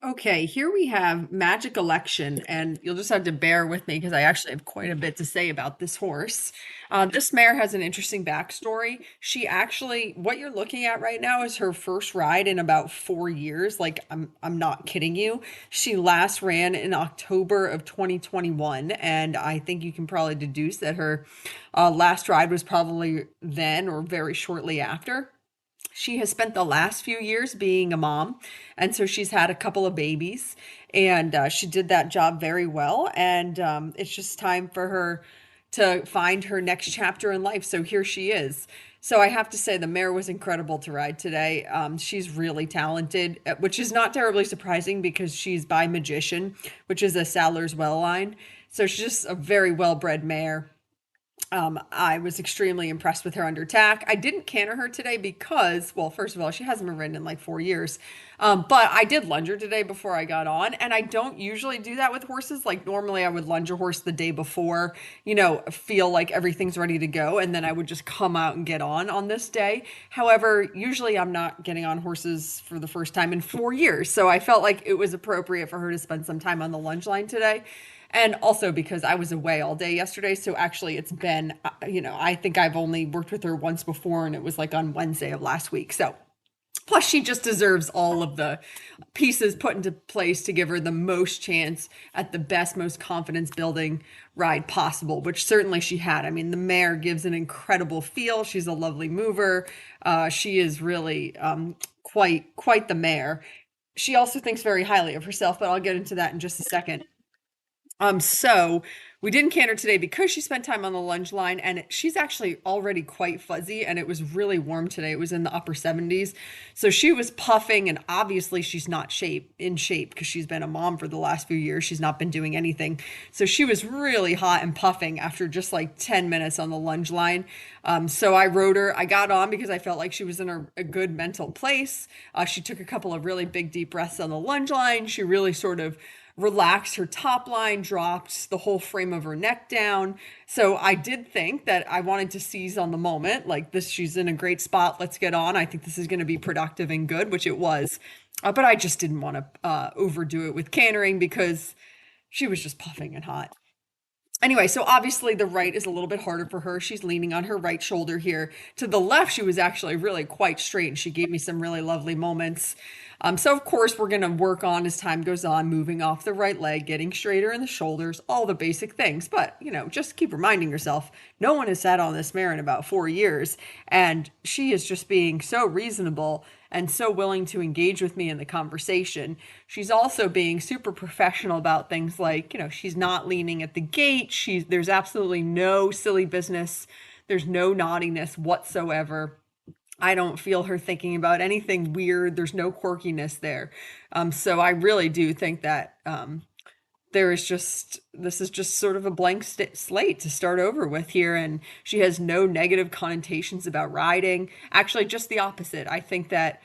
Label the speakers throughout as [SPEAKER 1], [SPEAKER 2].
[SPEAKER 1] Okay, here we have Magic Election, and you'll just have to bear with me because I actually have quite a bit to say about this horse. This mare has an interesting backstory. She actually, what you're looking at right now is her first ride in about 4 years. Like, I'm not kidding you. She last ran in October of 2021, and I think you can probably deduce that her last ride was probably then or very shortly after. She has spent the last few years being a mom, and so she's had a couple of babies, and she did that job very well. And it's just time for her to find her next chapter in life. So here she is. So I have to say, the mare was incredible to ride today. She's really talented, which is not terribly surprising because she's by Magician, which is a Sadler's Well line. So she's just a very well bred mare. I was extremely impressed with her under tack. I didn't canter her today because, well, first of all, she hasn't been ridden in like 4 years. But I did lunge her today before I got on, and I don't usually do that with horses. Like normally, I would lunge a horse the day before, feel like everything's ready to go, and then I would just come out and get on this day. However, usually I'm not getting on horses for the first time in 4 years, so I felt like it was appropriate for her to spend some time on the lunge line today. And also because I was away all day yesterday. So actually, it's been, I think I've only worked with her once before, and it was like on Wednesday of last week. So, plus, she just deserves all of the pieces put into place to give her the most chance at the best, most confidence building ride possible, which certainly she had. I mean, the mare gives an incredible feel. She's a lovely mover. She is really quite the mare. She also thinks very highly of herself, but I'll get into that in just a second. So we didn't can her today because she spent time on the lunge line, and she's actually already quite fuzzy, and it was really warm today. It was in the upper 70s. So she was puffing, and obviously she's not in shape because she's been a mom for the last few years. She's not been doing anything. So she was really hot and puffing after just like 10 minutes on the lunge line. So I rode her. I got on because I felt like she was in a good mental place. She took a couple of really big deep breaths on the lunge line. She really sort of relaxed her top line, dropped the whole frame of her neck down. So I did think that I wanted to seize on the moment. Like this, she's in a great spot. Let's get on. I think this is going to be productive and good, which it was. But I just didn't want to overdo it with cantering because she was just puffing and hot. Anyway, so obviously the right is a little bit harder for her. She's leaning on her right shoulder here. To the left, she was actually really quite straight, and she gave me some really lovely moments. So of course we're gonna work on as time goes on, moving off the right leg, getting straighter in the shoulders, all the basic things. But just keep reminding yourself, no one has sat on this mare in about 4 years, and she is just being so reasonable and so willing to engage with me in the conversation. She's also being super professional about things like, she's not leaning at the gate. There's absolutely no silly business. There's no naughtiness whatsoever. I don't feel her thinking about anything weird. There's no quirkiness there. So I really do think that this is just sort of a blank slate to start over with here. And she has no negative connotations about riding. Actually, just the opposite. I think that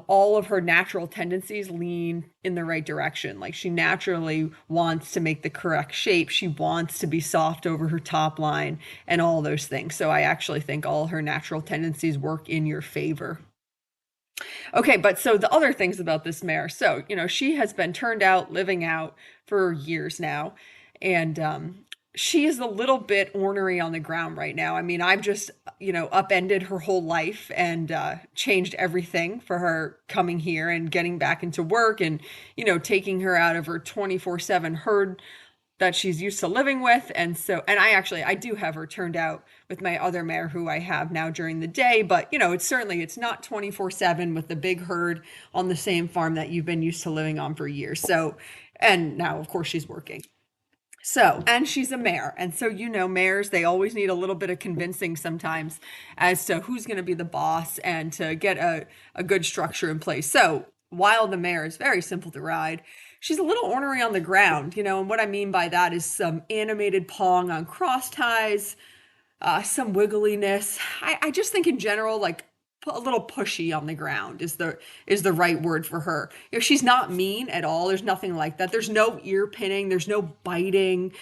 [SPEAKER 1] all of her natural tendencies lean in the right direction. Like she naturally wants to make the correct shape. She wants to be soft over her top line and all those things. So I actually think all her natural tendencies work in your favor. Okay, but so the other things about this mare. So, she has been turned out, living out for years now. And she is a little bit ornery on the ground right now. I mean, I've just, upended her whole life and changed everything for her coming here and getting back into work and, taking her out of her 24/7 herd that she's used to living with. And I do have her turned out with my other mare who I have now during the day, but it's not 24/7 with the big herd on the same farm that you've been used to living on for years. So, and now of course she's working. So, and she's a mare. And so, mares, they always need a little bit of convincing sometimes as to who's going to be the boss and to get a good structure in place. So, while the mare is very simple to ride, she's a little ornery on the ground, and what I mean by that is some animated pawing on cross ties, some wiggliness. I just think in general, like a little pushy on the ground is the right word for her. You know, she's not mean at all. There's nothing like that. There's no ear pinning. There's no biting.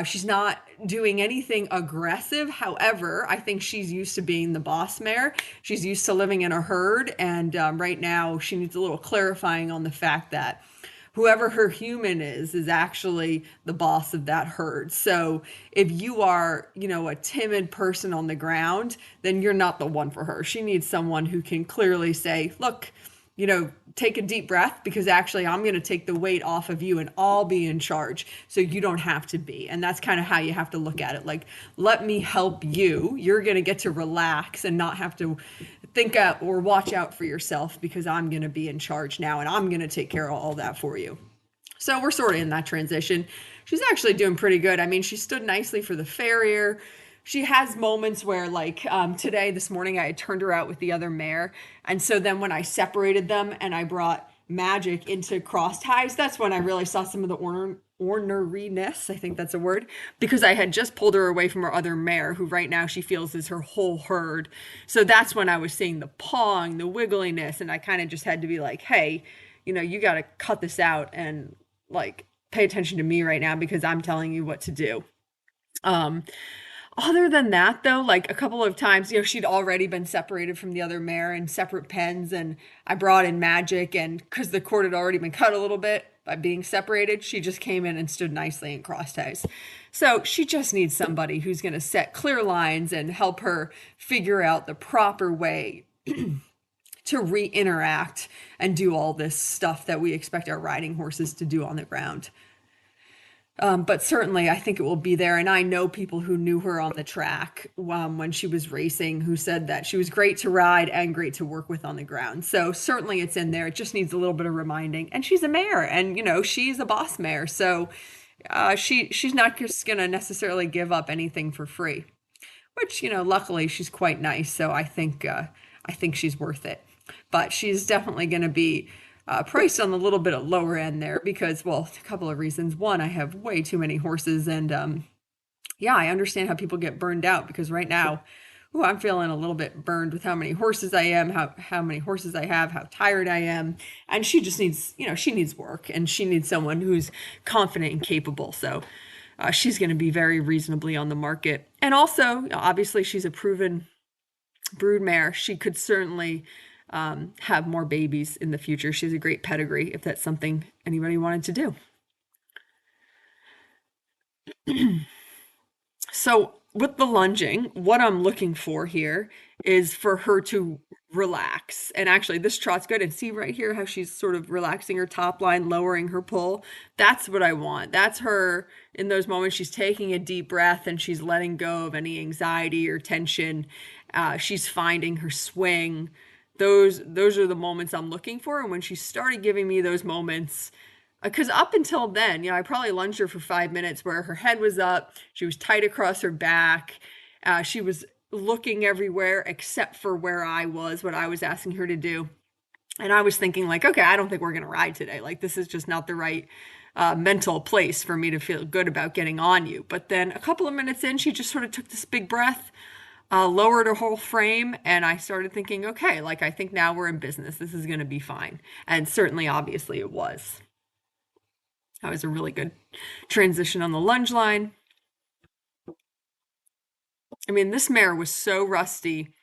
[SPEAKER 1] She's not doing anything aggressive. However, I think she's used to being the boss mare. She's used to living in a herd, and right now she needs a little clarifying on the fact that whoever her human is actually the boss of that herd. So if you are, you know, a timid person on the ground, then you're not the one for her. She needs someone who can clearly say, look, you know, take a deep breath because actually I'm going to take the weight off of you and I'll be in charge so you don't have to be. And that's kind of how you have to look at it. Like, let me help you. You're going to get to relax and not have to think out or watch out for yourself because I'm going to be in charge now and I'm going to take care of all that for you. So we're sort of in that transition. She's actually doing pretty good. I mean, she stood nicely for the farrier. She has moments where, like today, this morning, I had turned her out with the other mare. And so then when I separated them and I brought Magic into cross ties, that's when I really saw some of the orneriness, I think that's a word, because I had just pulled her away from her other mare, who right now she feels is her whole herd. So that's when I was seeing the pawing, the wiggliness, and I kind of just had to be like, hey, you know, you got to cut this out and like pay attention to me right now because I'm telling you what to do. Um, Other than that, though, like a couple of times, you know, she'd already been separated from the other mare in separate pens, and I brought in Magic, and because the cord had already been cut a little bit by being separated, she just came in and stood nicely in cross ties. So she just needs somebody who's going to set clear lines and help her figure out the proper way to re-interact and do all this stuff that we expect our riding horses to do on the ground. But certainly, I think it will be there. And I know people who knew her on the track when she was racing who said that she was great to ride and great to work with on the ground. So certainly it's in there. It just needs a little bit of reminding. And she's a mare, and you know she's a boss mare, so she's not just gonna necessarily give up anything for free. Which you know, luckily she's quite nice, so I think she's worth it. But she's definitely going to be priced on the little bit of lower end there because, well, a couple of reasons. One, I have way too many horses, and yeah, I understand how people get burned out because right now, ooh, I'm feeling a little bit burned with how many horses I am, how many horses I have, how tired I am, and she just needs, you know, she needs work and she needs someone who's confident and capable. So she's going to be very reasonably on the market, and also, you know, obviously, she's a proven broodmare. She could certainly have more babies in the future. She has a great pedigree if that's something anybody wanted to do. So with the lunging, what I'm looking for here is for her to relax. And actually, this trot's good. And see right here how she's sort of relaxing her top line, lowering her pull. That's what I want. That's her in those moments. She's taking a deep breath and she's letting go of any anxiety or tension. She's finding her swing. Those are the moments I'm looking for. And when she started giving me those moments, because up until then, you know, I probably lunged her for 5 minutes where her head was up, she was tight across her back, she was looking everywhere except for where I was, what I was asking her to do. And I was thinking, like, okay, I don't think we're going to ride today. Like, this is just not the right mental place for me to feel good about getting on you. But then a couple of minutes in, she just sort of took this big breath, lowered her whole frame, and I started thinking, okay, like, I think now we're in business. This is going to be fine. And certainly, obviously, it was. That was a really good transition on the lunge line. I mean, this mare was so rusty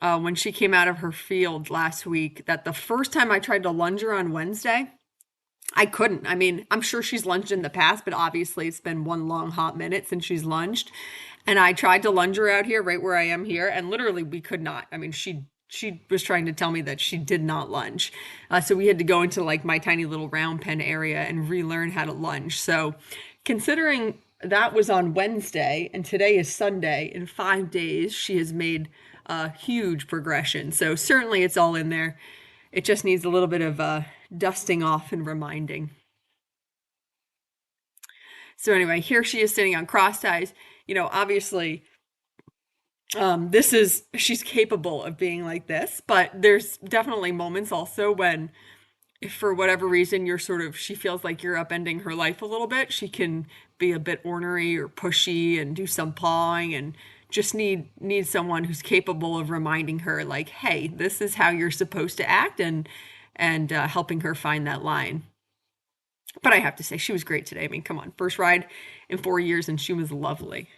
[SPEAKER 1] when she came out of her field last week that the first time I tried to lunge her on Wednesday, I couldn't. I mean, I'm sure she's lunged in the past, but obviously it's been one long hot minute since she's lunged. And I tried to lunge her out here right where I am here, and literally we could not. I mean, she was trying to tell me that she did not lunge. So we had to go into like my tiny little round pen area and relearn how to lunge. So considering that was on Wednesday and today is Sunday, in 5 days, she has made a huge progression. So certainly it's all in there. It just needs a little bit of dusting off and reminding. So anyway, here she is sitting on cross ties. You know, obviously this is she's capable of being like this, but there's definitely moments also when if for whatever reason you're sort of she feels like you're upending her life a little bit, she can be a bit ornery or pushy and do some pawing and just need someone who's capable of reminding her, like, hey, this is how you're supposed to act, and helping her find that line. But I have to say, she was great today. I mean, come on, first ride in 4 years, and she was lovely.